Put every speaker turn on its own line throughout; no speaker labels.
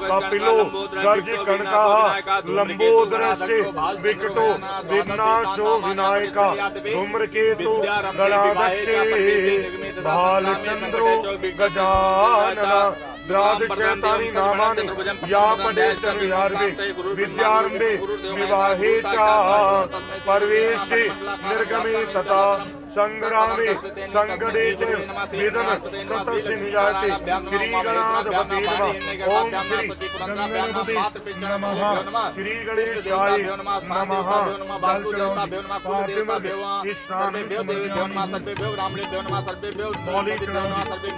कपिलो गर्ज कणका लंबोदरस्य विकटो विघ्नाशो विनायका धूम्रकेतु गणाध्यक्षे भालचंद्रो गजानना द्वादशतानि नामानि या पठेत् विद्यारंभे विवाहे च परवेशे निर्गमे तथा संग्रामे संकटे च वेदन सतस्य निजाते श्री गणाधिपते नमः। ओम श्री गणपते नमः। श्री गणेशाय नमः।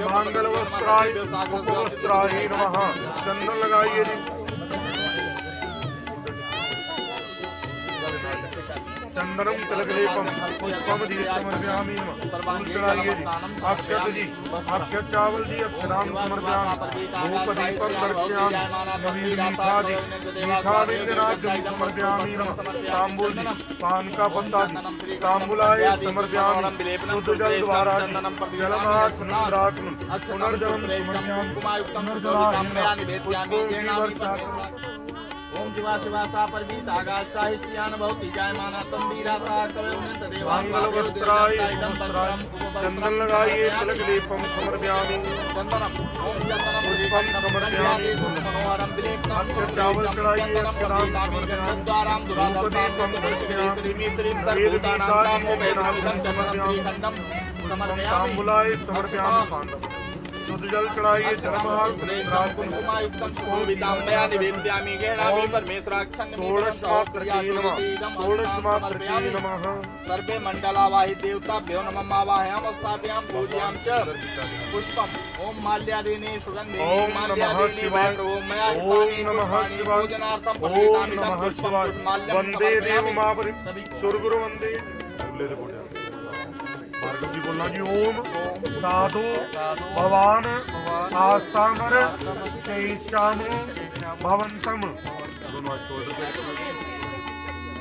मंगल वस्त्राय उपवस्त्राय नमः। चंदन लगाइए जी, चंदनम तिलकलेपम पुष्पम जी समर्पयामि। चढ़ाइए जी अक्षत जी, अक्षत चावल जी अक्षराम समर्पयामि। धूप दीपम दर्शयामि। नवीन मीठा जी, मीठा व्यंजनाद्यम समर्पयामि। तांबूल जी, पान का पत्ता जी तांबूलाय समर्पयामि। शुद्ध जल द्वारा जलमात्मनाग्न पुनर्जलम समर्पयामि।
ओम शिवा शिवा सा परवीत आकाश साहिष्यान भवति जायमाना तंबीरा सा कवयंत
देवास्त्राय चंदन लगाइए तिलक लेपम समर्पयामि।
चंदनम ओम चंदनम
पुष्पम समर्पयामि।
मनोहरम विलेपनम
अक्षत चावल चढ़ाइए अक्षराम
द्वाराम दुरादीपम श्री श्री सर्वभूतानां तामो वेदनमिदं चंदनम त्रिखंडम समर्पयामि।
तांबूलाय समर्पयामि। शुद्ध जल चढ़ाइए जलमहार
कुंकुमायुक्तं शोभिताम्बया निवेद्यामि गृह्णामि परमेश्वराक्षं
नमः।
सर्वे मंडलावाहि देवताभ्यो नमः आवाहयामि स्थापयामि पूजयामि च पुष्पम ओम माल्यादेने सुगंधेने माल्यादेने वैभवो मया पुष्पाणि पूजनार्थं परिधामितं पुष्पं माल्यं
वंदे देवमापरि सुरगुरु वंदे। भार्गव जी बोलना जी ओम साधु भवान आस्तामर शेषाम भवंतम। दोनों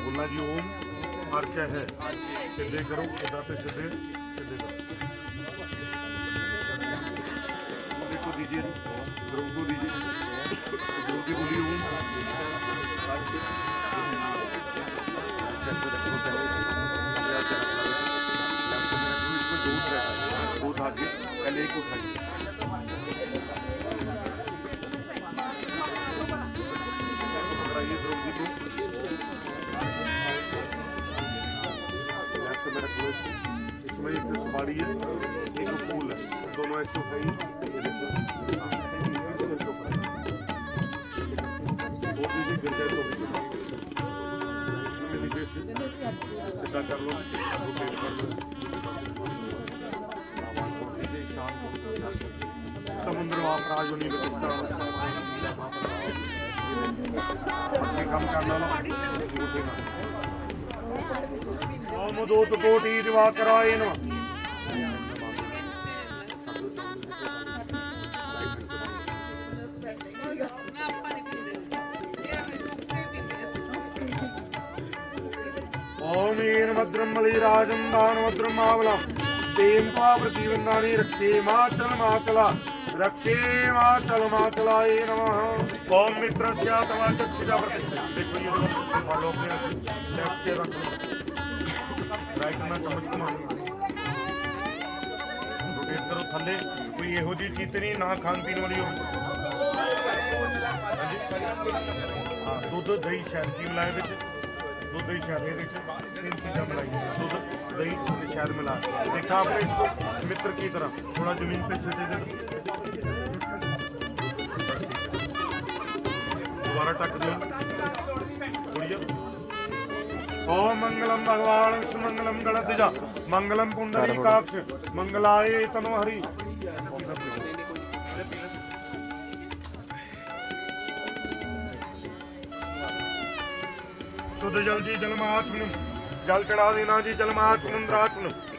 बोलना जी ओम अर्च है सिद्धे करो खुदा पे सिद्धे सिद्धे करो। को दीजिए गुरु को दीजिए गुरु की बोली ओम। दो धागे पहले एक उठाइए। द्रौपदी को लेफ्ट में रखो। इसमें एक सुपारी है एक फूल है, दोनों ऐसे उठाइए। गिर जाए तो सीधा कर लो, रोटेट कर लो। समुद्र राजनी कम करना ओम दूत कोटि दिवाकराय नमः। ओम ईन भद्रम बलिराजं दानभद्रम मावलम तेम प्रतिबंधानि रक्षे माचल माचला रक्षे माचल माचलाय नमः। ओम मित्रस्य तवा चक्षुषा प्रतिष्ठा। देखो ये फॉलो के लेफ्ट से रख राइट में चम्मच को मारो रोटेट करो थल्ले। कोई ਇਹੋ जी चीज नहीं ना खान पीन वाली हो। हां दूध दही शहद की मिलाए विच दूध दही शहद विच तीन चीज़ें मिलाई दूध दही शहद मिला। देखा आपने इसको मित्र की तरह थोड़ा जमीन पे छीटे से दोबारा टक दो। ओम मंगलम भगवान सुमंगलम गणतिजा मंगलम पुंडरीकाक्ष मंगलाय तनोहरि। शुद्ध जल जी जलमात्मन जल चढ़ा देना जी जलमात्मन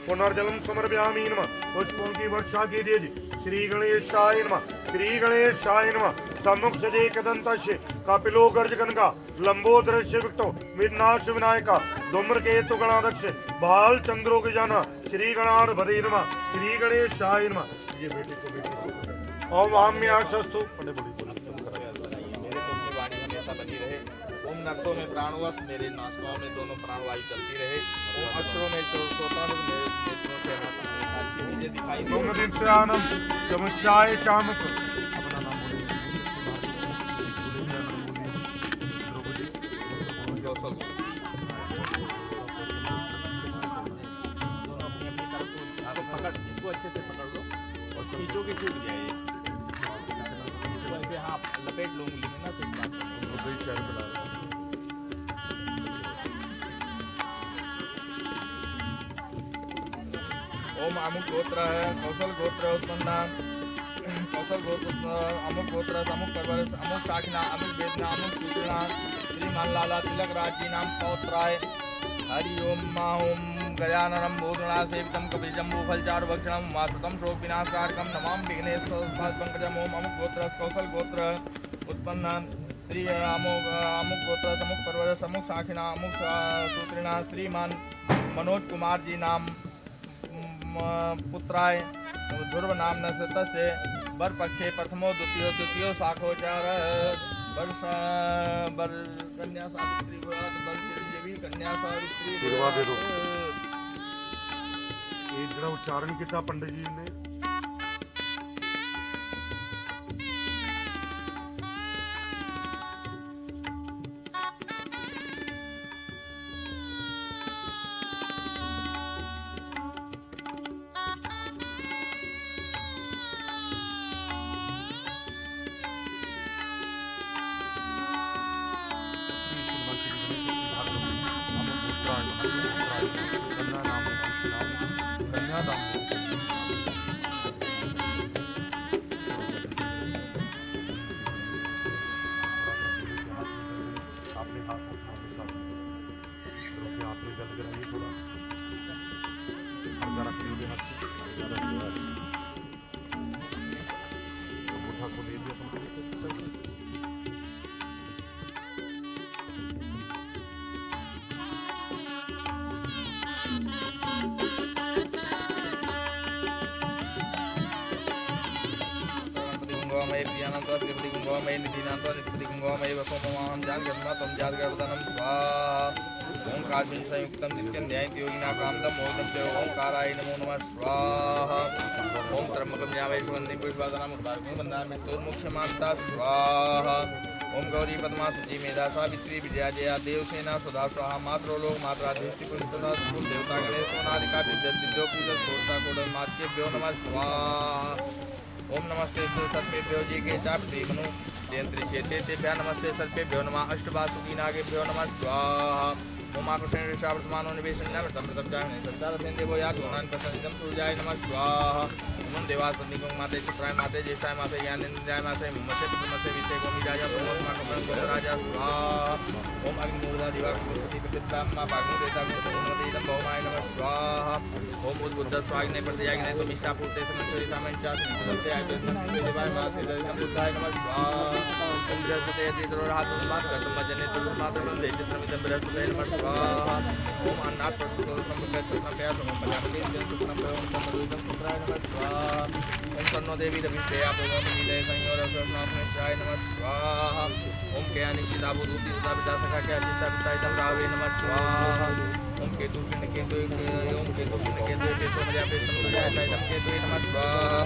पुनर्जलम समर्पयामि नमः। पुष्पों की वर्षा कीजिए जी। श्री गणेशाय नमः। श्री गणेशाय नमः। सम्मुख सजे कदंतस्य कपिलो गर्जगनका लंबोदरस्य विक्तो विनाश विनायका धूम्रकेतु गणाध्यक्ष बाल चंद्रो के जाना श्री गणाधिपते नमः। श्री गणेशाय नमः। ये बेटे को बेटे ओम आम्याक्षस्तु पढ़े बोली
मेरे मुख में वाणी हमेशा बनी रहे। ओम नसों में प्राणवत, मेरे नासिकाओं में दोनों प्राणवायु चलती रहे। ओम अक्षरों में श्रोता, मेरे नेत्रों से अच्छी चीजें दिखाई दे।
ओम नित्यानम तमस्याय चामक अपना नाम बोलिए।
पकड़, इसको अच्छे से पकड़ लो और खींचो के टूट जाए। इसको ऐसे हाँ लपेट लो उंगली में ना, तो इस बात ओम अमुक गोत्र है कौशल गोत्र उत्पन्न कौशल गोत्र अमुक गोत्र अमुक पर्वर अमुक शाखना अमुक वेदना अमुक सूचना श्रीमान लाला तिलक राज जी नाम पौत्राय हरि ओम मा ओम गजाननम भूतगणा सेवितम कपिजम्बू फलचारु भक्षणम मासुतम शोक विनाशकारकम नमाम विघ्नेश्वर पंकजम ओम अमुक गोत्र कौशल गोत्र उत्पन्न श्री अमुक गोत्र अमुक पर्वर अमुक शाखिना अमुक सूत्रिणा श्रीमान मनोज कुमार जी नाम पुत्राय ध्रुव नाम न तस्य वर पक्षे प्रथमो द्वितीयो तृतीयो शाखोचार वर कन्या सावित्री वर चिरंजीवी कन्या सावित्री
आशीर्वाद दे दो। ये जरा उच्चारण किया पंडित जी ने। ओंकार संयुक्तम नित्यं ध्यायन्ति योगिना कामदं मोदं च ओंकाराय नमो नमः स्वाहा। ओम त्र्यंबकं यावै सुगन्धिं पुष्पादनं उद्धारकं वन्दामि मृत्युर्मुक्षमान्ता स्वाहा। ओम गौरी पद्मा सची मेधा सावित्री विजया जया देवसेना सुधा स्वाहा। मातरो लोक मात्रा दृष्टि पुष्पदा कुल देवता गणेश सोनादिका विद्यो पूजन सोता कोडन मात्यभ्यो नमः स्वाहा। ओम नमस्ते सर्पेभ्यो जी के चापति मनु जयंत्री क्षेत्रेभ्यः नमस्ते सर्पेभ्यो नमः अष्टवासुकी नागेभ्यो नमः स्वाहा। ओम आकृष्ण ऋषावृतमानो निवेशनमृतमृतं जागने सत्तारथेन देवो यागुणान् प्रसन्नितं सूर्याय नमः स्वाहा। ओम देवास्पतिगं माते चित्राय माते ज्येष्ठाय माते ज्ञानेन्द्रियाय माते ममसे पुत्रमसे विषय गोमिराज प्रमोदमाकं राजा स्वाहा। ओम अग्निमूर्धा दिवाकृति पितृब्रह्मा भागमुदेता गुरुदेवं भौमाय नमः स्वाहा। ओम उद्बुद्ध स्वाग्ने प्रत्याग्ने तुमिष्टापूर्ते समंचरितामंचा सत्याय देवाय माते बुद्धाय नमः स्वाहा। ओम बृहस्पते यतिद्रोहातुं मातरं मजने तुमातरं देचित्रमिदं बृहस्पते नमः स्वाहा। ओम अन्नात् प्रस्तुतं संप्रकटसंप्रया समपयामि सुखं ओम तमदुदं सुत्राय नमः स्वाहा। ओम तन्नो देवी रविष्टया पूर्वमिदे संयोरसनामश्राय नमः स्वाहा। ओम कयानिश्चिताभूति सदा पिता सखा क्या चित्ता पिता रावे नमः स्वाहा। ओम केतु पिंड केतु ओम केतु पिंड केतु पेशो मर्यादे संप्रदाय तैलम केतु नमः स्वाहा।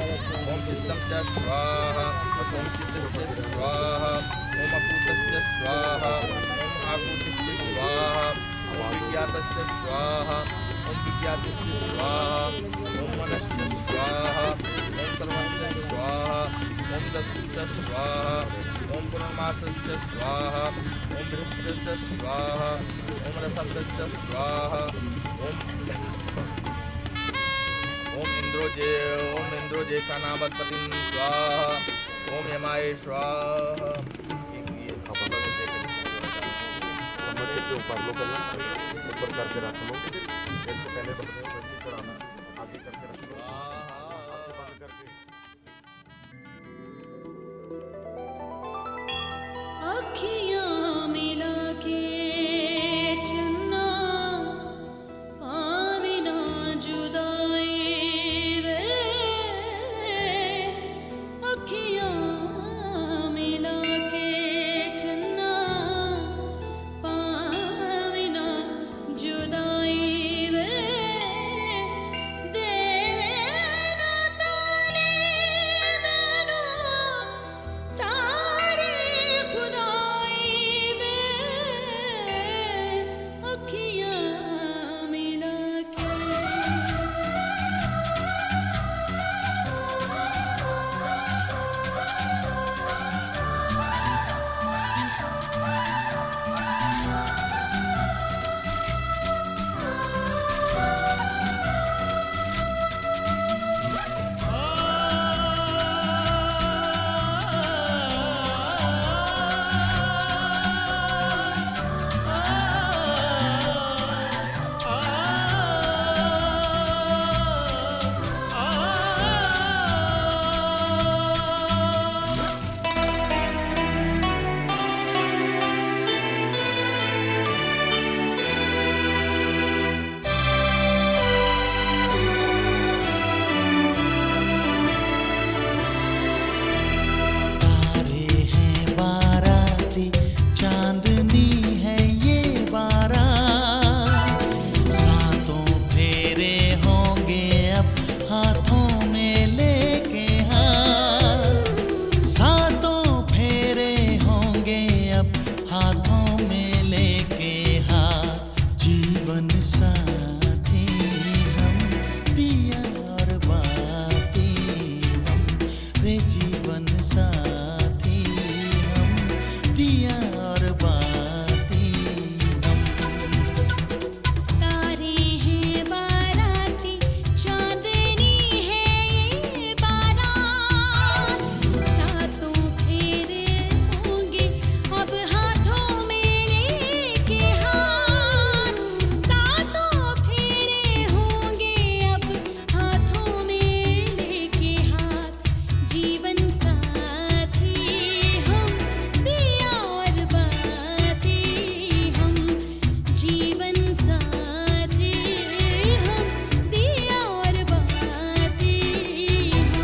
ओम चित्तम च स्वाहा। ओम चित्तश्च स्वाहा। ओम अपूतश्च स्वाहा। ओम आपूतिश्च स्वाहा। ओम विज्ञातश्च स्वाहा। ओम विज्ञातिश्च स्वाहा। ओम मनश्च स्वाहा। ओम सर्वश्च स्वाहा। ओम दशश्च स्वाहा। ओम पूर्णमासश्च स्वाहा। ओम बृहश्च स्वाहा। ओम रसभ्यश्च स्वाहा। ओम इंद्रोजे कानावत्पतिं स्वाहा। ओम यमाय स्वाहा। जो कर लो पहला ऊपर करके रख लो। इससे पहले तो वैसे चढ़ाना आगे करके रख लो, आगे बंद करके।
अखियाँ मिला के चन्ना पावे ना जुदाई वे, अखियाँ मिला के चन्ना पावे ना जुदाई वे, देवे ना ताने मैनू सारे खुदाई वे, अखियाँ मिला के।
तारे हैं बाराती, चांदनी है ये बारात, सातों फेरे होंगे अब हाथों में लेके हाथ, सातों फेरे होंगे अब हाथों में लेके हाथ, जीवन साथी हम दिया और बाती हम रे, जीवन साथी हम दिया और बाती हम।
तारे हैं बाराती, चांदनी है ये बारात, सातों फेरे होंगे अब हाथों में लेके हाथ, सातों फेरे होंगे अब हाथों में लेके हाथ, जीवन साथी हम दिया और बाती हम, जीवन साथी हम दिया और बाती हम।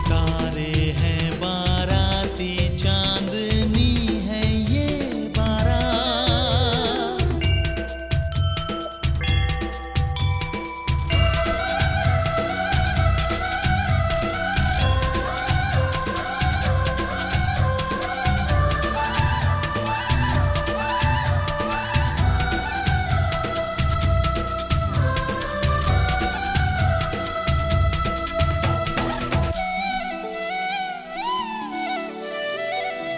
तारे हैं बाराती, चांदनी है ये बारात।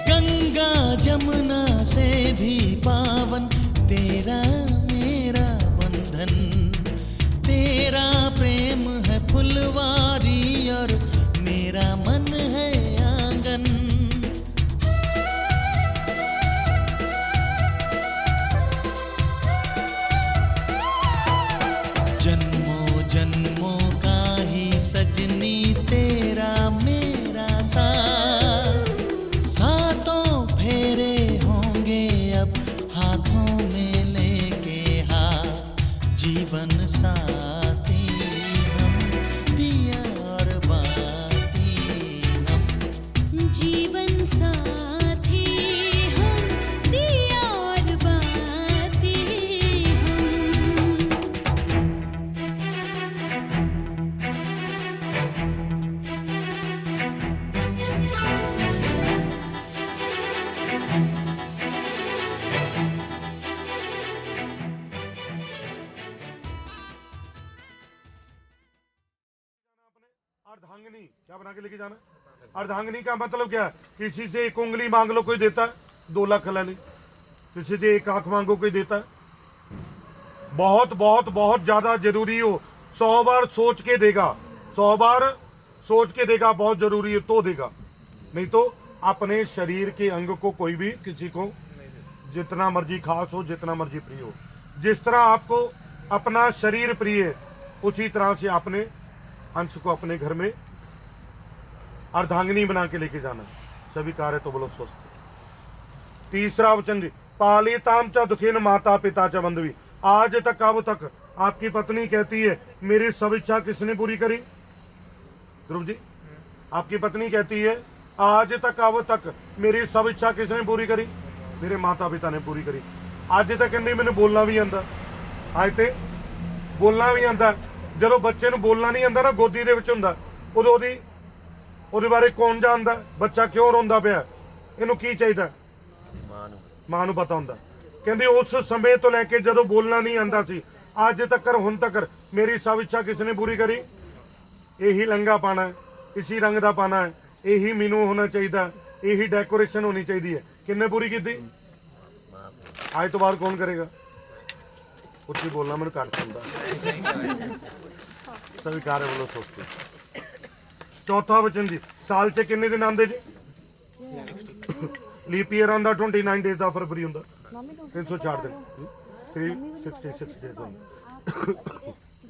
गंगा जमुना से भी पावन तेरा मेरा बंधन, तेरा प्रेम है फुलवारी और मेरा मन है आंगन। जन्मों जन्मों का ही सजनी तेरा मेरा साथ, सातों फेरे होंगे अब हाथों में लेके हाथ, जीवन साथी हम दिया और बाती हम।
जीवन साथी हम दिया और बाती हम।
अर्धांगिनी क्या बना के लेके जाना? अर्धांगिनी का मतलब क्या है? किसी से एक उंगली मांग लो कोई देता है, 2 लाख ला ले। किसी से एक आंख मांगो कोई देता है। बहुत बहुत बहुत ज्यादा जरूरी हो, 100 बार सोच के देगा, 100 बार सोच के देगा, बहुत जरूरी है तो देगा, नहीं तो अपने शरीर के अंग को कोई भी किसी को जितना मर्जी खास हो, जितना मर्जी प्रिय हो। जिस तरह आपको अपना शरीर प्रिय है, उसी तरह से अपने अंश को अपने घर में अर्धांगिनी बना के लेके जाना। सभी कार्य तो बोलो स्वस्थ। तीसरा वचन जी, पालिताम च दुखिन माता पिता च बंधवी। आज तक अब तक आपकी पत्नी कहती है मेरी सब इच्छा किसने पूरी करी? ध्रुव जी, आपकी पत्नी कहती है आज तक अब तक मेरी सब इच्छा किसने पूरी करी? मेरे माता पिता ने पूरी करी। ਅੱਜ तक ਕਹਿੰਦੀ ਮੈਨੂੰ ਬੋਲਣਾ ਵੀ ਆਂਦਾ, ਅੱਜ ਤੇ ਬੋਲਣਾ ਵੀ ਆਂਦਾ। ਜਦੋਂ ਬੱਚੇ ਨੂੰ ਬੋਲਣਾ ਨਹੀਂ ਆਂਦਾ ਨਾ, ਗੋਦੀ ਦੇ ਵਿੱਚ ਹੁੰਦਾ, ਉਦੋਂ ਉਹਦੇ ਬਾਰੇ ਕੌਣ ਜਾਣਦਾ? ਬੱਚਾ ਕਿਉਂ ਰੋਂਦਾ ਪਿਆ, ਇਹਨੂੰ ਕੀ ਚਾਹੀਦਾ? ਮਾਂ ਨੂੰ ਪਤਾ ਹੁੰਦਾ। ਕਹਿੰਦੀ ਉਸ ਸਮੇਂ ਤੋਂ ਲੈ ਕੇ ਜਦੋਂ ਬੋਲਣਾ ਨਹੀਂ ਆਂਦਾ ਸੀ ਅੱਜ ਤੱਕ ਹੁਣ ਤੱਕ ਮੇਰੀ ਸਭ ਇੱਛਾ ਕਿਸਨੇ ਪੂਰੀ ਕਰੀ? ਇਹੀ ਲੰਗਾ ਪਾਣਾ, ਇसी रंग ਦਾ ਪਾਣਾ ਹੈ, ਇਹੀ ਮੈਨੂੰ ਹੋਣਾ ਚਾਹੀਦਾ, ਇਹੀ ਡੈਕੋਰੇਸ਼ਨ ਹੋਣੀ ਚਾਹੀਦੀ ਹੈ। ਕਿੰਨੇ ਪੂਰੀ ਕੀਤੀ? आज तो बाद कौन करेगा? उठी बोलना मैंने काट सुनता। सभी कार्य बोलो सोचते। चौथा वचन जी, साल च किन्ने दिन आंदे जी? लीप ईयर आंदा 29 डेज का फरवरी हुंदा, 360 दिन, 366 डेज हुंदा।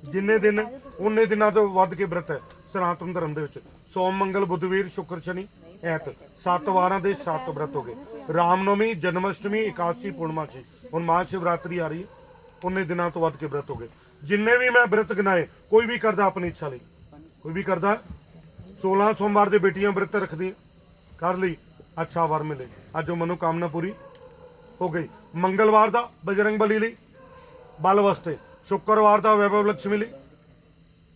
जिन्ने दिन उन्ने दिनों तो वध के व्रत है सनातन धर्म दे विच। सोम मंगल बुधवीर शुक्र शनि ऐत 7 वारां दे 7 व्रत हो गए। रामनवमी, जन्माष्टमी, एकादशी, पूर्णमासी, हुण महाशिवरात्रि आ रही है, उन्ने दिनों तो वध के व्रत हो गए। जिन्ने भी मैं व्रत गिनाए कोई भी करदा अपनी इच्छा लई, कोई भी करदा 16 सोमवार दे बेटियां व्रत रखदी कर ली, अच्छा वर मिले, अज वो मनोकामना पूरी हो गई। मंगलवार दा बजरंग बली लई बल वास्ते, शुक्रवार दा वैभव लक्ष्मी लई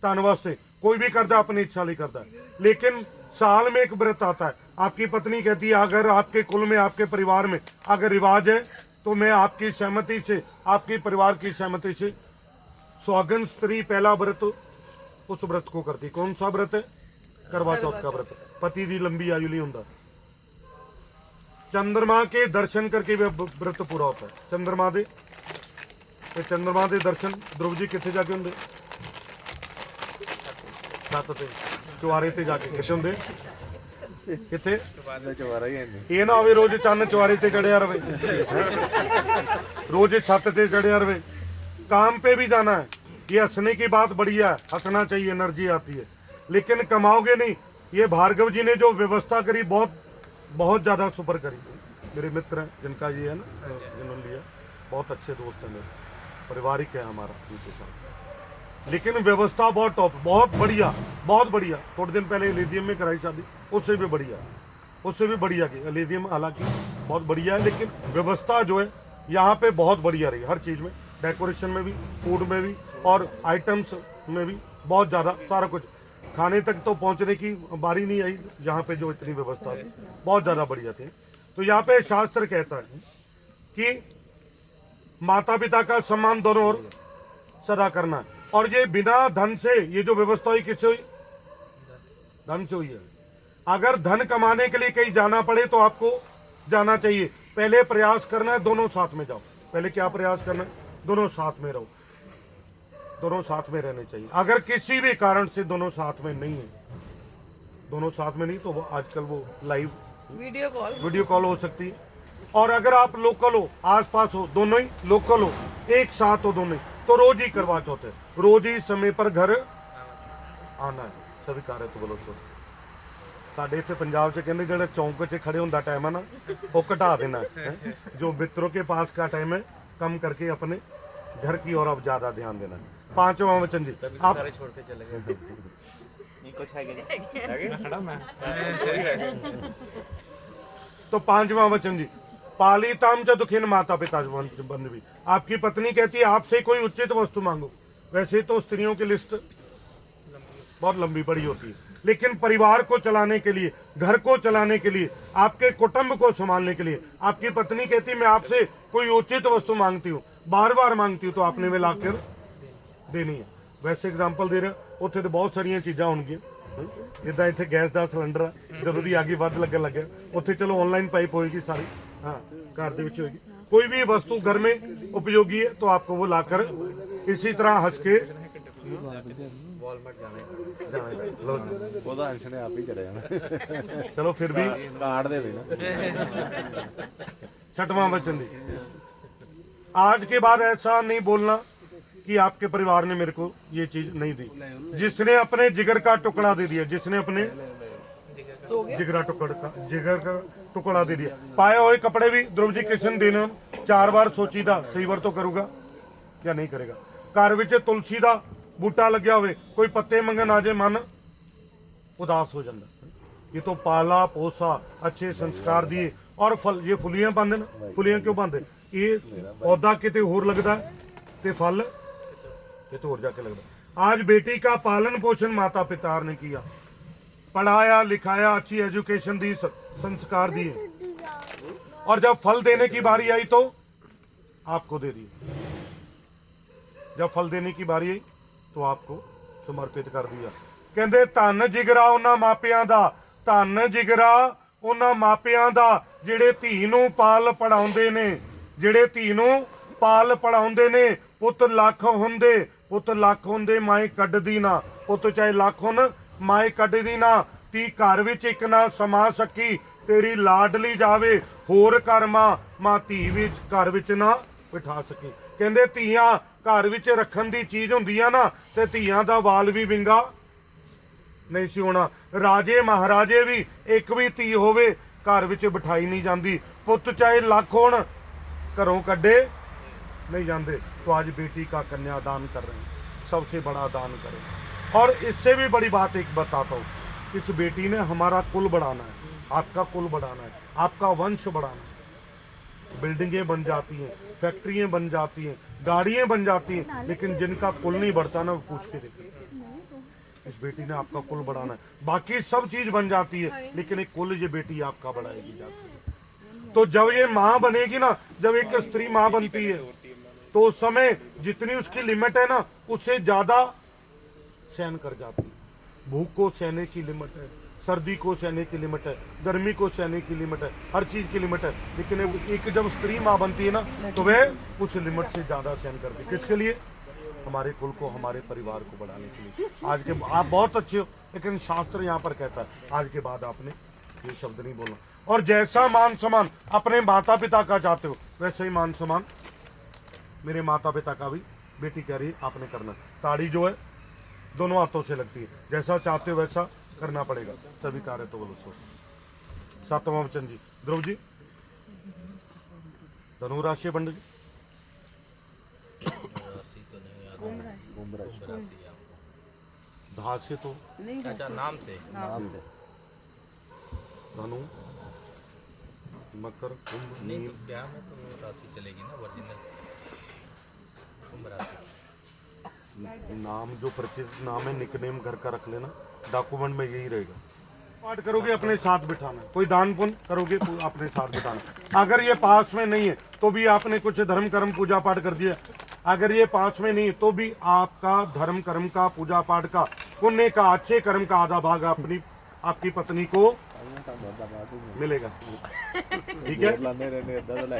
धन वास्ते, कोई भी करदा अपनी इच्छा लई करदा। लेकिन साल में एक व्रत आता है, आपकी पत्नी कहती है अगर आपके कुल में, आपके परिवार में अगर रिवाज है तो मैं आपकी सहमति से, आपके परिवार की सहमति से सौगन स्त्री पहला व्रत उस व्रत को करती। कौन सा व्रत है? करवा चौथ का व्रत। पति की लंबी आयु नहीं होता। चंद्रमा के दर्शन करके व्रत पूरा होता है। चंद्रमा के दर्शन ध्रुव जी कितने जाके होंगे? छत ते चुआरे ते जाके। कितने होंगे? कितने? ये ना होवे रोज चन्न चुआरे ते चढ़िया रहे, रोज छत ते चढ़िया रहे। काम पे भी जाना है, ये हंसने की बात बढ़िया है, हंसना चाहिए, एनर्जी आती है, लेकिन कमाओगे नहीं। ये भार्गव जी ने जो व्यवस्था करी बहुत बहुत ज्यादा सुपर करी। मेरे मित्र हैं जिनका ये है ना, इन्होंने लिया, बहुत अच्छे दोस्त हैं मेरे, पारिवारिक है हमारा उनके साथ। लेकिन व्यवस्था बहुत टॉप, बहुत बढ़िया, बहुत बढ़िया। थोड़े दिन पहले एलेजियम में कराई शादी, उससे भी बढ़िया, उससे भी बढ़िया की। एलेजियम हालांकि बहुत बढ़िया है, लेकिन व्यवस्था जो है यहाँ पे बहुत बढ़िया रही, हर चीज़ में, डेकोरेशन में भी, फूड में भी, और आइटम्स में भी बहुत ज़्यादा सारा कुछ। खाने तक तो पहुँचने की बारी नहीं आई यहाँ पे, जो इतनी व्यवस्था थी बहुत ज़्यादा बढ़िया थी। तो यहाँ पे शास्त्र कहता है कि माता पिता का सम्मान दोनों ओर सदा करना है। और ये बिना धन से, ये जो व्यवस्था हुई किससे हुई? धन से हुई है। अगर धन कमाने के लिए कहीं जाना पड़े तो आपको जाना चाहिए, पहले प्रयास करना है दोनों साथ में जाओ। पहले क्या प्रयास करना है? दोनों साथ में रहो, दोनों साथ में रहने चाहिए। अगर किसी भी कारण से दोनों साथ में नहीं है, दोनों साथ में नहीं, तो वो आजकल वो लाइव वीडियो कॉल हो सकती है। और अगर आप लोकल हो, आस पास हो, दोनों ही लोकल हो, एक साथ हो दोनों ही, तो रोज ही करवा चौथ है, रोज ही समय पर घर आना है। सभी कार्य तो बोलो सोच। साडे इत्थे पंजाब च कहंदे जिहड़ा चौंक च खड़े होंदा टाइम है ना, वो घटा देना है। जो मित्रों के पास का टाइम है कम करके अपने घर की ओर अब ज्यादा ध्यान देना है। पांचवा वचन जी, आप
छोड़ के चले गए।
तो पांचवा वचन जी, पालिताम च दुखिन माता पिता बंधवी। आपकी पत्नी कहती है आपसे कोई उचित वस्तु मांगो। वैसे तो स्त्रियों की लिस्ट बहुत लंबी बड़ी होती है, लेकिन परिवार को चलाने के लिए, घर को चलाने के लिए, आपके कुटुंब को संभालने के लिए आपकी पत्नी कहती है मैं आपसे कोई उचित वस्तु मांगती हूँ, बार बार मांगती हूँ, तो आपने वे लाकर देनी है। वैसे एग्जाम्पल दे रहे, उत्थे तो बहुत सारिया चीज़ां होणगियां, जिद्दां इत्थे गैस का सिलेंडर है, जदों दी आगे वध लगन लग्या, उत्थे चलो ऑनलाइन पाइप होएगी सारी, हाँ घर दे विच होएगी। कोई भी वस्तु घर में उपयोगी है तो आपको वो लाकर इसी तरह हंस के चलो फिर भी
कार्ड दे देना।
छठवां वचन दी, आज के बाद ऐसा नहीं बोलना कि आपके परिवार ने मेरे को ये चीज नहीं दी। जिसने अपने जिगर का टुकड़ा दे दिया, जिसने अपने जिगर का टुकड़ा दे दिया। पाए हुए कपड़े भी ध्रुव जी किसी दिन 4 बार सोचीदा सही बार तो करूगा या नहीं करेगा। घर विच तुलसी दा बूटा लग्या होवे, कोई पत्ते मंगन आ जाए मन उदास हो जाता। ये तो पाला पोसा अच्छे संस्कार दिए और फल, ये फुलियां पाते ना, फुलियां क्यों पाते? ये पौधा किते होर लगता है ते फल किते होर जाके लगता। आज बेटी का पालन पोषण माता पिता ने किया, पढ़ाया लिखाया, अच्छी एजुकेशन दी, संस्कार दिए, और जब फल देने की बारी आई तो आपको दे दिए। जब फल देने की बारी आई तो आपको समर्पित कर दिया। कहते धन जिगरा उन्हां मापियां दा, धन जिगरा उन्हां मापियां दा ਜਿਹੜੇ ਧੀ ਨੂੰ ਪਾਲ ਪੜਾਉਂਦੇ ਨੇ, ਜਿਹੜੇ ਧੀ ਨੂੰ ਪਾਲ ਪੜਾਉਂਦੇ ਨੇ। ਪੁੱਤ ਲੱਖ ਹੁੰਦੇ ਮਾਏ ਕੱਢਦੀ ਨਾ, ਪੁੱਤ ਚਾਹੇ ਲੱਖ ਹੋਣ ਮਾਏ ਕੱਢਦੀ ਨਾ। ਤੀ ਘਰ ਵਿੱਚ ਇੱਕ ਨਾ ਸਮਾ ਸਕੀ, ਤੇਰੀ ਲਾਡਲੀ ਜਾਵੇ ਹੋਰ ਘਰ ਮਾਂ ਧੀ ਵਿੱਚ ਘਰ ਵਿੱਚ ਨਾ ਬਿਠਾ ਸਕੀ। ਕਹਿੰਦੇ ਧੀਆਂ ਘਰ ਵਿੱਚ ਰੱਖਣ ਦੀ ਚੀਜ਼ ਹੁੰਦੀਆਂ ਨਾ, ਤੇ ਧੀਆਂ ਦਾ ਵਾਲ ਵੀ ਵਿੰਗਾ ਨਹੀਂ ਸੀ ਹੋਣਾ। ਰਾਜੇ ਮਹਾਰਾਜੇ ਵੀ ਇੱਕ ਵੀ ਧੀ ਹੋਵੇ घर विच बिठाई नहीं जाती। पुत चाहे लख होण घरों कड्डे नहीं जाते। तो आज बेटी का कन्यादान कर रहे हैं, सबसे बड़ा दान करें। और इससे भी बड़ी बात एक बताता हूँ, इस बेटी ने हमारा कुल बढ़ाना है, आपका कुल बढ़ाना है, आपका वंश बढ़ाना है। बिल्डिंगें बन जाती हैं, फैक्ट्रियाँ बन जाती हैं, गाड़ियाँ बन जाती हैं, लेकिन जिनका कुल नहीं बढ़ता ना वो पूछ के देखिए। इस बेटी ने आपका कुल बढ़ाना है। बाकी सब चीज बन जाती है, लेकिन एक कुल ये बेटी आपका बढ़ाएगी जाती है। तो जब ये माँ बनेगी ना, जब एक स्त्री माँ बनती है तो उस समय जितनी उसकी लिमिट है ना, उससे ज्यादा सहन कर जाती है। भूख को सहने की लिमिट है, सर्दी को सहने की लिमिट है, गर्मी को सहने की लिमिट है, हर चीज की लिमिट है। लेकिन एक जब स्त्री माँ बनती है ना, तो वह उस लिमिट से ज्यादा सहन करती है। किसके लिए? हमारे कुल को, हमारे परिवार को बढ़ाने के लिए। आज के आप बहुत अच्छे हो, लेकिन शास्त्र यहाँ पर कहता है आज के बाद आपने ये शब्द नहीं बोलना। और जैसा मान सम्मान अपने माता पिता का चाहते हो, वैसे ही मान सम्मान मेरे माता पिता का भी बेटी कह रही है आपने करना। ताड़ी जो है दोनों हाथों से लगती है, जैसा चाहते हो वैसा करना पड़ेगा। सभी कार्य तो बोलो सो। 7वां वचन जी, ध्रुव जी धनु राशि पंडित जी। धा से तो
नहीं,
अच्छा नाम से
धनु मकर कुंभ
नहीं, तो ब्याह में तो राशि चलेगी ना, ओरिजिनल कुंभ राशि।
नाम जो परिचित नाम है, निकनेम घर का रख लेना, डॉक्यूमेंट में यही रहेगा। पाठ करोगे अपने साथ बिठाना, कोई दान पुण्य करोगे तो अपने साथ बिठाना। अगर ये पास में नहीं है तो भी आपने कुछ धर्म कर्म पूजा पाठ कर दिया। अगर ये पास में नहीं तो भी आपका धर्म कर्म का, पूजा पाठ का, पुण्य का, अच्छे कर्म का आधा भाग अपनी आपकी पत्नी को मिलेगा। ठीक है,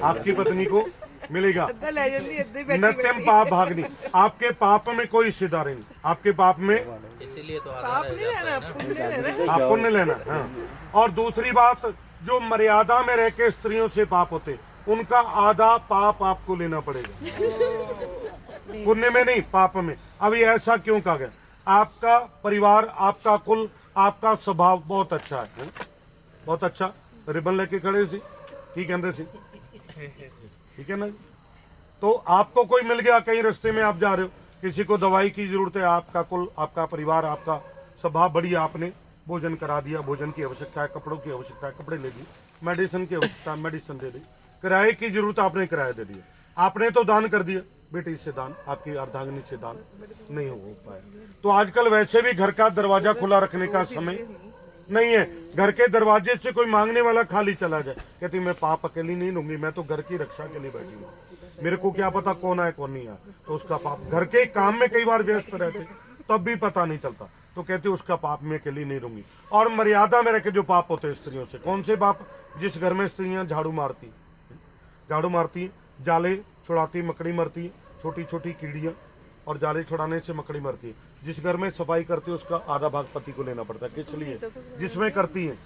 आपकी पत्नी को मिलेगा। नित्यम पाप भागनी, आपके पाप में कोई हिस्सेदार नहीं, आपके पाप में
इसीलिए तो आधा रह जाता है ना।
आप पुण्य लेना। हाँ। और दूसरी बात, जो मर्यादा में रह के स्त्रियों से पाप होते, उनका आधा पाप आपको लेना पड़ेगा। पुण्य में नहीं, पाप में। अब ये ऐसा क्यों कहा गया? आपका परिवार, आपका कुल, आपका स्वभाव बहुत अच्छा है, बहुत अच्छा। रिबन लेके खड़े सी की कहते सी, ठीक है ना। तो आपको कोई मिल गया कहीं रास्ते में, आप जा रहे हो, किसी को दवाई की जरूरत है, आपका कुल, आपका परिवार, आपका स्वभाव बढ़िया, आपने भोजन करा दिया, भोजन की आवश्यकता है, कपड़ों की आवश्यकता है, कपड़े ले दिए, मेडिसिन की आवश्यकता है, मेडिसिन दे दी, किराए की जरूरत आपने किराया दे दिया, आपने तो दान कर दिया। बेटी से दान, आपकी अर्धांगिनी से दान नहीं हो पाया। तो आजकल वैसे भी घर का दरवाजा खुला रखने का समय नहीं है। घर के दरवाजे से कोई मांगने वाला खाली चला जाए, कहती मैं पाप अकेली नहीं लूंगी, मैं तो घर की रक्षा के लिए बैठी हूँ, मेरे को क्या पता कौन आए कौन नहीं आया। तो उसका पाप, घर के काम में कई बार व्यस्त रहते तब भी पता नहीं चलता, तो कहते उसका पाप मैं अकेली नहीं लूंगी। और मर्यादा में रह के जो पाप होते हैं स्त्रियों से, कौन से पाप? जिस घर में स्त्रियां झाड़ू मारती, जाले छुड़ाती, मकड़ी मरती, छोटी छोटी कीड़ियां, और जाले छुड़ाने से मकड़ी मरती है। जिस घर में सफाई करती है उसका आधा भाग पति को लेना पड़ता है। किस लिए? जिसमें करती है,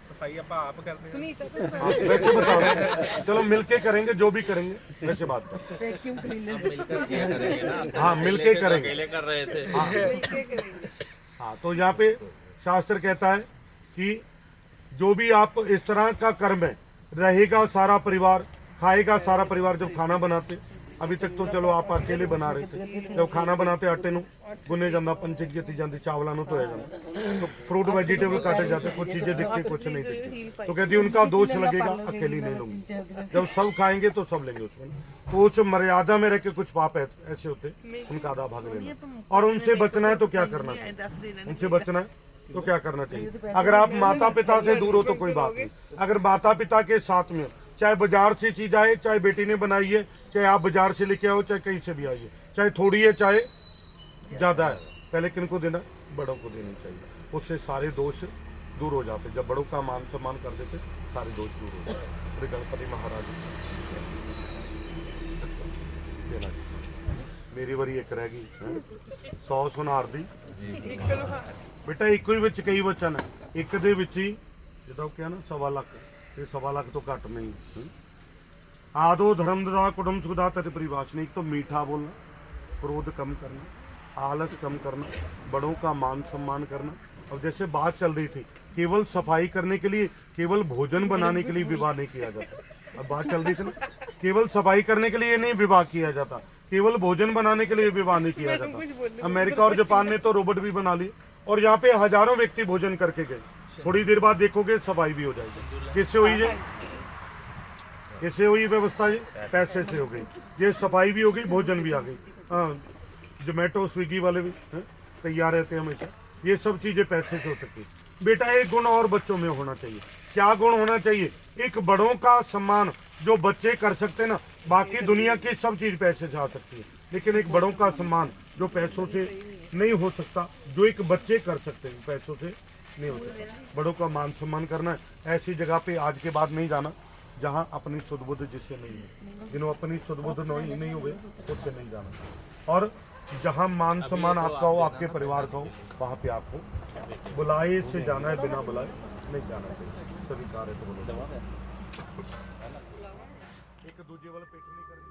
सफाई आप करते हैं
वैसे बताओ, चलो मिलके करेंगे जो भी करेंगे, वैसे बात कर। हाँ मिलके करेंगे,
अकेले कर रहे थे।
हाँ तो यहाँ पे शास्त्र कहता है कि जो भी आप इस तरह का कर्म है, रहेगा सारा परिवार, खाएगा सारा परिवार। जब खाना बनाते, अभी तक तो चलो आप अकेले बना रहे थे, जब खाना बनाते आटे ਨੂੰ ਗੁੰਨੇ ਜਾਂਦਾ, ਪੰਚੀ ਕੀਤੀ ਜਾਂਦੀ, चावलों ਨੂੰ ਧੋਇਆ ਜਾਂਦਾ, तो फ्रूट वेजिटेबल काटे जाते, कुछ चीजें दिखती कुछ नहीं दिखती, तो कहती उनका दोष लगेगा, अकेली नहीं लूंगी। जब सब खाएंगे तो सब लेंगे उसमें, तो उस मर्यादा में रह के कुछ पाप ऐसे होते, उनका आधा भाग लेना, और उनसे बचना है तो क्या करना चाहिए, उनसे बचना है तो क्या करना चाहिए। अगर आप माता पिता से दूर हो तो कोई बात नहीं, अगर माता पिता के साथ में हो, चाहे बाजार से चीज आए, चाहे बेटी ने बनाई है, चाहे आप बाजार से लेके आओ, चाहे कहीं से भी आई है, चाहे थोड़ी है चाहे ज्यादा है, पहले किनको देना, बड़ों को देनी चाहिए। उससे सारे दोष दूर हो जाते, जब बड़ों का मान सम्मान कर देते सारे दोष दूर हो जाते। श्री गणपति महाराज देना मेरी बारी एक रहेगी 100 ਸੁਨਾਰ ਦੀ बेटा ਇੱਕੋ ਹੀ ਵਿੱਚ ਕਈ ਵਚਨ ਹੈ, ਇੱਕ ਦੇ ਵਿੱਚ ਹੀ ਜਿੱਦਾਂ ਕਿਹਾ ਨਾ 1.25 ਲੱਖ, ਇਹ 1.25 ਲੱਖ ਤੋਂ ਘੱਟ नहीं। आदो धर्म दा कुटुंब सुखदा तद परिभाषण। एक तो मीठा बोलना, क्रोध कम करना, आलस कम करना, बड़ों का मान सम्मान करना। अब जैसे बात चल रही थी, केवल सफाई करने के लिए, केवल भोजन बनाने के लिए विवाह नहीं किया जाता। अब बात चल रही थी ना, केवल सफाई करने के लिए नहीं विवाह किया जाता, केवल भोजन बनाने के लिए विवाह नहीं किया जाता। अमेरिका और जापान ने तो रोबोट भी बना लिए, और यहाँ पे हजारों व्यक्ति भोजन करके गए। थोड़ी देर बाद देखोगे सफाई भी हो जाएगी। किससे हुई है, कैसे हुई व्यवस्था? जी पैसे से हो गई। ये सफाई भी हो गई, भोजन भी आ गई। हाँ, जोमेटो स्विगी वाले भी तैयार रहते हैं हमेशा। ये सब चीजें पैसे से हो सकती है। बेटा एक गुण और बच्चों में होना चाहिए। क्या गुण होना चाहिए? एक बड़ों का सम्मान जो बच्चे कर सकते हैं ना, बाकी दुनिया की सब चीज पैसे से आ सकती है, लेकिन एक बड़ों का सम्मान जो पैसों से नहीं हो सकता, जो एक बच्चे कर सकते हैं, पैसों से नहीं हो सकता। बड़ों का मान सम्मान करना है। ऐसी जगह पे आज के बाद नहीं जाना जहाँ अपनी सुध बुद्ध जिससे नहीं है, जिन्हों अपनी सुध बुद्ध नहीं हुए उससे नहीं जाना। और जहाँ मान सम्मान आपका हो, आपके परिवार का हो, वहाँ पे आपको बुलाए से जाना है, बिना बुलाए नहीं जाना चाहिए। सभी कार्य तो बोलो एक दूजे वाला पेट नहीं करनी।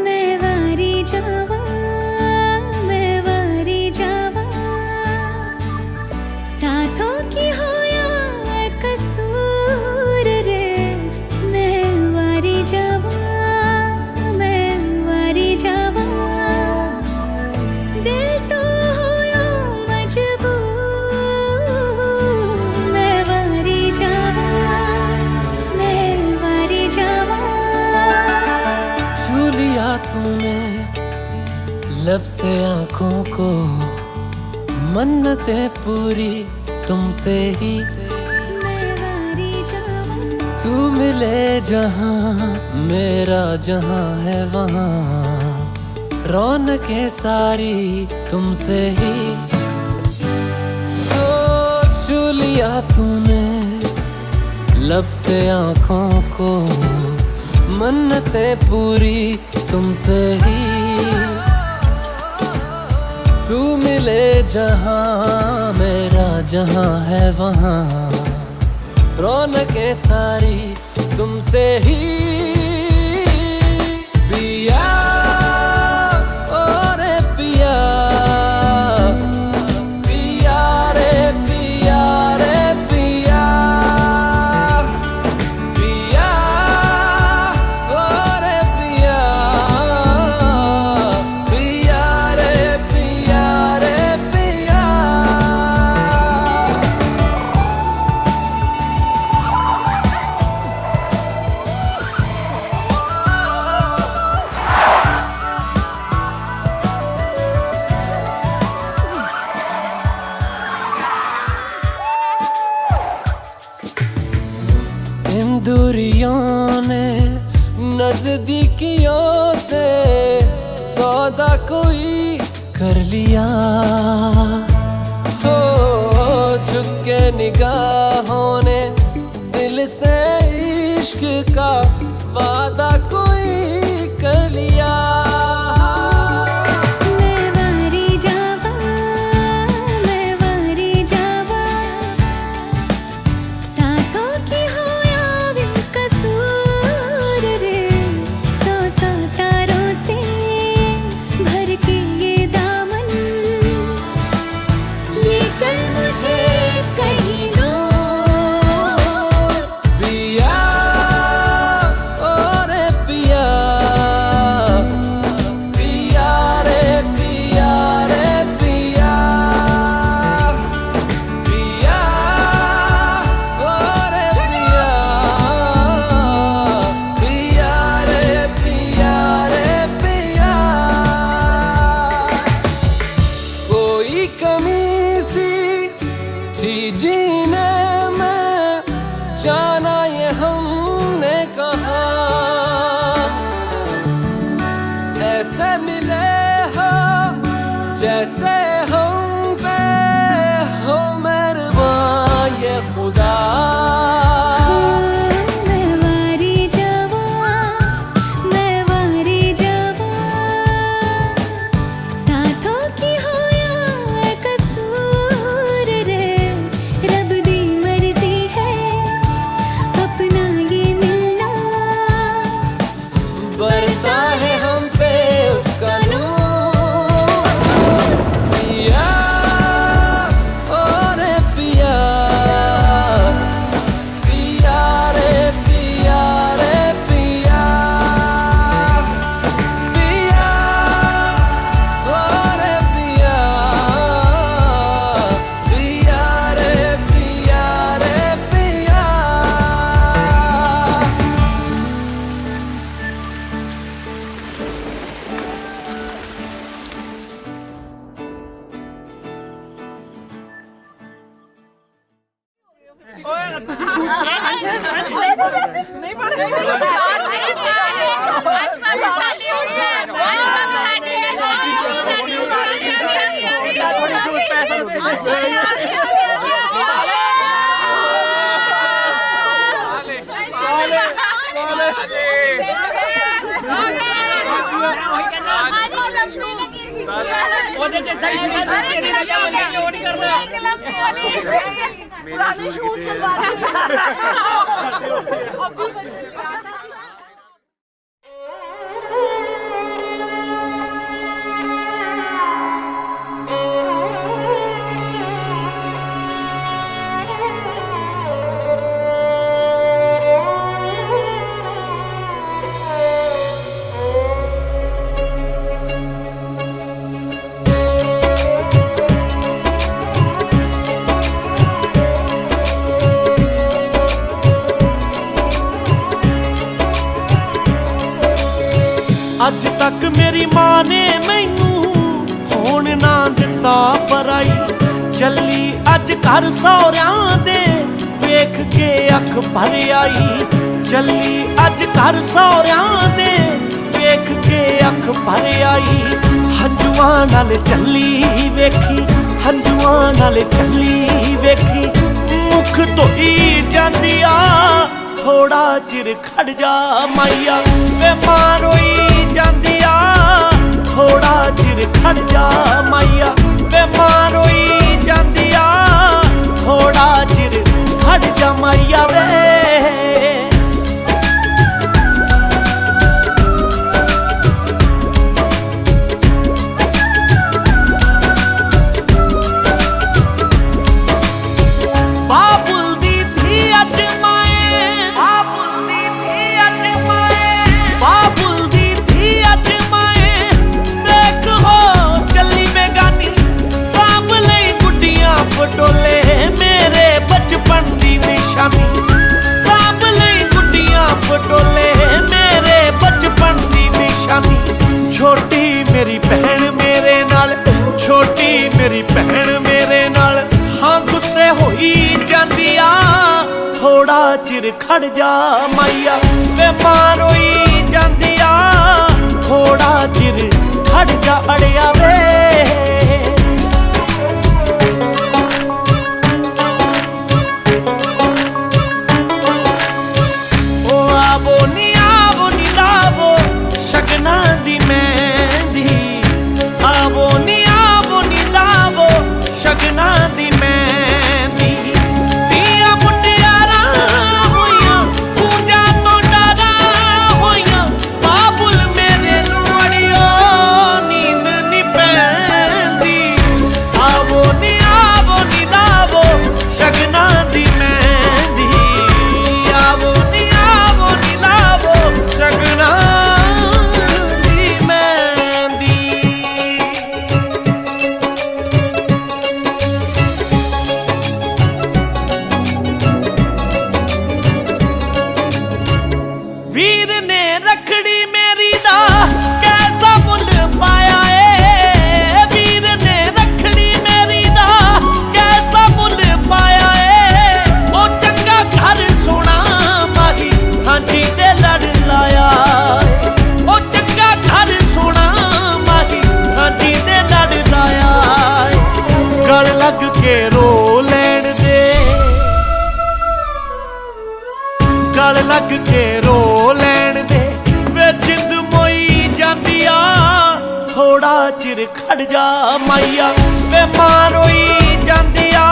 मैं वारी जावा, मैं वारी जावा, साथों की होया कसूर रे। मैं वारी जावा, मैं वारी जावा, दिल तो होया मजबूर। मैं वारी जावा, मैं वारी जावा।
छू लिया तूने लब से आंखों को, मन्नतें पूरी तुमसे ही।
मैं वारी जावा,
तू मिले जहां, मेरा जहां है वहां, रौनकें सारी तुमसे ही। ओ छू लिया तूने लब से आंखों को, मन्नतें पूरी तुमसे ही। तू मिले जहां, मेरा जहां है वहां, रौनकें सारी तुमसे ही। पिया ओ रे पिया, पिया रे पिया रे पिया, पिया ओ रे पिया, पिया रे पिया रे पिया। इन दूरियों ने नजदीकियों से सौदा कोई कर लिया। हो झुके निगाहों ने दिल से इश्क का वादा कोई कर लिया। जीने में जाना ये हमने कहा, ऐसे मिले हो जैसे हम पे हो मेहरबान ये खुदा।
मैं वारी जावा, मैं वारी जावा, साथों की होया कसूर रे, रब दी मर्जी है अपना ये मिलना,
बरसा है हम पे उसका नूर। पिया ओ रे पिया, पिया रे पिया रे पिया, पिया ओ रे पिया, पिया रे पिया रे पिया।
पुराने शूज सिलवा
ਅੱਜ ਤੱਕ ਮੇਰੀ ਮਾਂ ਨੇ ਮੈਨੂੰ ਹੋਣ ਨਾ ਦਿੱਤਾ ਪਰਾਈ, ਚੱਲੀ ਅੱਜ ਘਰ ਸਹੁਰਿਆਂ ਦੇ ਵੇਖ ਕੇ ਅੱਖ ਭਰ ਆਈ, ਚੱਲੀ ਅੱਜ ਘਰ ਸਹੁਰਿਆਂ ਦੇ ਵੇਖ ਕੇ ਅੱਖ ਭਰ ਆਈ, ਹੰਝੂਆਂ ਨਾਲ ਚੱਲੀ ਵੇਖੀ, ਹੰਝੂਆਂ ਨਾਲ ਚੱਲੀ ਵੇਖੀ, ਮੁਖ ਧੋਈ ਜਾਂਦੀ ਆ ਥੋੜਾ ਚਿਰ ਖੜ ਜਾ ਮਾਈਆ, ਵੇ ਮਾਂ ਰੋਈ ਜਾਂਦੀ ਆ ਥੋੜਾ ਚਿਰ ਖੜ ਜਾ ਮਾਈਆ, ਵੇ ਮਾਂ ਰੋਈ ਜਾਂਦੀ ਆ ਥੋੜਾ ਚਿਰ ਖੜ ਜਾ ਮਾਈਆ ਵੇ। ਬਾਬੁਲ ਦੀ ਧੀ ਅੱਜ ਮਾਏ, ਬਾਬੁਲ ਦੀ ਧੀ ਅੱਜ ਮਾਏ, ਬਾਬੁਲ ਦੀ ਧੀ ਅੱਜ ਮਾਏ, ਦੇਖ ਹੋ ਚੱਲੀ ਬੇਗਾਨੀ, ਸਾਂਭ ਲਈ ਗੁੱਡੀਆਂ ਪਟੋਲੇ ਮੇਰੇ ਬਚਪਨ ਦੀ ਨਿਸ਼ਾਨੀ, ਸਾਂਭ ਲਈ ਗੁੱਡੀਆਂ ਪਟੋਲੇ ਮੇਰੇ ਬਚਪਨ ਦੀ ਨਿਸ਼ਾਨੀ, ਛੋਟੀ ਮੇਰੀ ਭੈਣ ਮੇਰੇ ਨਾਲ, ਛੋਟੀ ਮੇਰੀ ਭੈਣ ਮੇਰੇ ਨਾਲ, ਹਾਂ ਗੁੱਸੇ ਹੋਈ ਜਾਂਦੀ ਆ ਥੋੜਾ ਚਿਰ ਖੜ ਜਾ ਮਾਈਆ, ਵੇ ਮਾਂ ਰੋਈ ਜਾਂਦੀ ਆ ਥੋੜਾ ਚਿਰ ਖੜ ਜਾ ਅੜਿਆ ਵੇ। ਉਹ ਆਵੋ ਨੀ ਲਾਵੋ ਸ਼ਗਨਾਂ ਦੀ ਮਹਿੰਦੀ, ਆਵੋ ਨੀ ਲਾਵੋ ਸ਼ਗਨਾਂ ਦੀ ਮਹਿੰਦੀ, ਧੀਆਂ ਮੁਟਿਆਰਾਂ ਹੋਈਆਂ ਪੂਜਾ ਤੋਂ ਡਰਾਂ ਹੋਈਆਂ, ਬਾਬੁਲ ਮੇਰੇ ਨੂੰ ਅੜਿਓ ਨੀਂਦ ਨੀ लग के रो लैन दे वे जिंद मोई जांदी आ थोड़ा चिर खड़ जा माइया वे मां रोई जांदी आ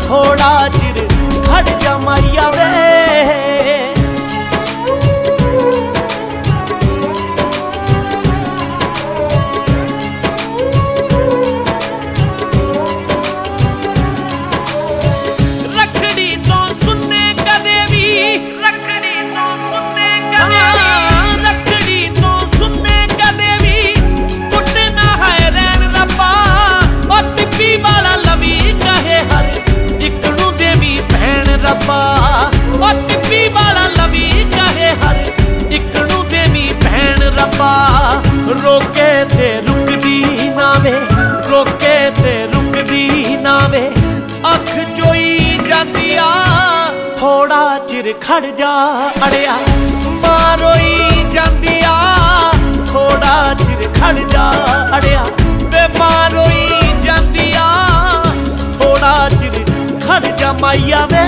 थोड़ा चिर खड़ जा माइया वे रोके ते रुकदी ना वे रोके ते रुकदी ना वे अख जोई जांदी आ थोड़ा चिर खड़ जा अड़िया मां रोई जांदी आ थोड़ा चिर खड़ जा अड़िया वे मां रोई जांदी आ थोड़ा चिर खड़ जा माइया वे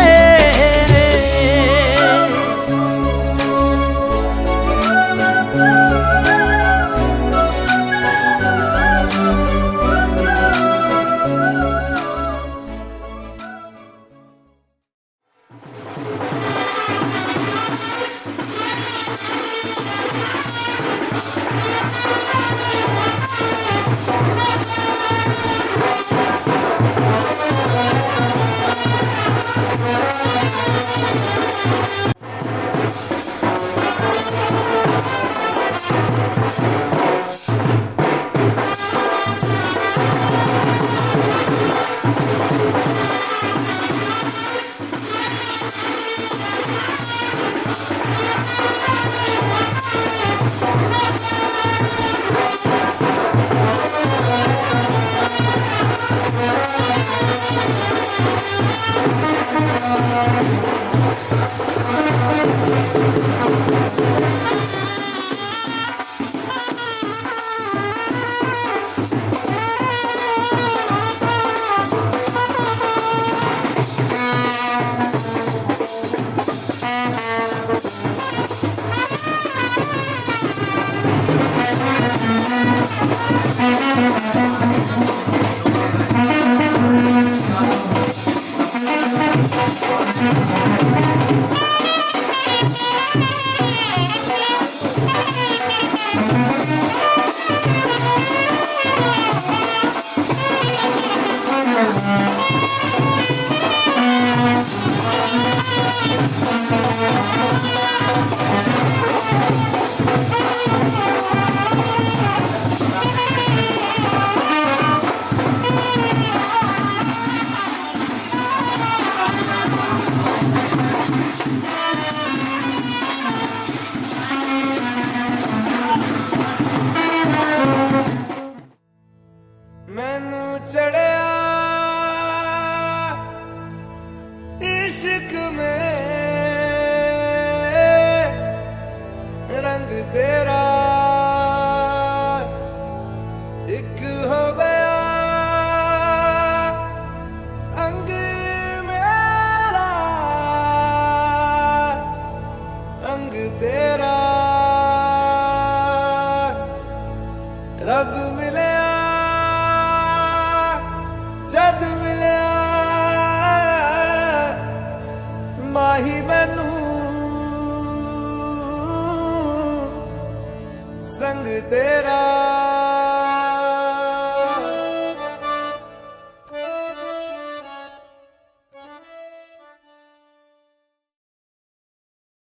संग तेरा